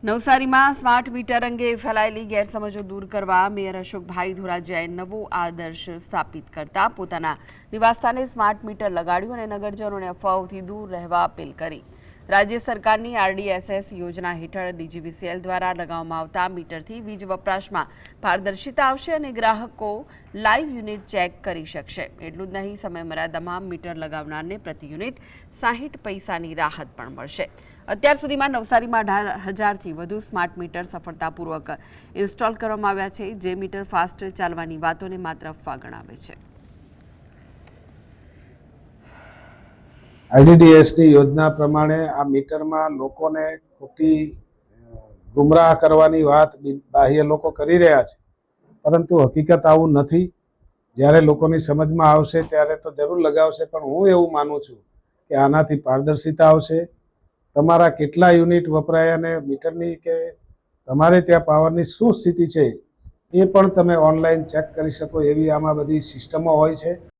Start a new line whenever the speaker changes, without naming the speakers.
નવસારીમાં smart meter અંગે ફેલાયેલી ગેરસમજો દૂર કરવા મેયર અશોકભાઈ ધોરાજીયાએ નવો આદર્શ સ્થાપિત કરતા પોતાના નિવાસસ્થાને સ્માર્ટ મીટર લગાડ્યું અને નગરજનોને અફવાઓથી દૂર રહેવા અપીલ કરી। રાજ્ય સરકારની RDSS યોજના હેઠળ DGVCL દ્વારા લગાવવામાં આવતા મીટરથી વીજ વપરાશમાં પારદર્શિતા આવશે અને ગ્રાહકો લાઈવ યુનિટ ચેક કરી શકશે। એટલું જ નહીં, સમયમર્યાદામાં મીટર લગાવનારને પ્રતિ યુનિટ 60 પૈસાની રાહત પણ મળશે। અત્યાર સુધીમાં નવસારીમાં 18,000થી વધુ સ્માર્ટ મીટર સફળતાપૂર્વક ઇન્સ્ટોલ કરવામાં આવ્યા છે, જે મીટર ફાસ્ટ ચાલવાની વાતોને માત્ર અફવા ગણાવે છે।
RDSSની યોજના પ્રમાણે આ મીટરમાં લોકોને ખોટી ગુમરાહ કરવાની વાત બાહ્ય લોકો કરી રહ્યા છે, પરંતુ હકીકત આવું નથી। જ્યારે લોકોની સમજમાં આવશે ત્યારે તો જરૂર લગાવશે, પણ હું એવું માનું છું કે આનાથી પારદર્શિતા આવશે। તમારા કેટલા યુનિટ વપરાય અને મીટરની કે તમારે ત્યાં પાવરની શું સ્થિતિ છે એ પણ તમે ઓનલાઈન ચેક કરી શકો એવી આમાં બધી સિસ્ટમો હોય છે।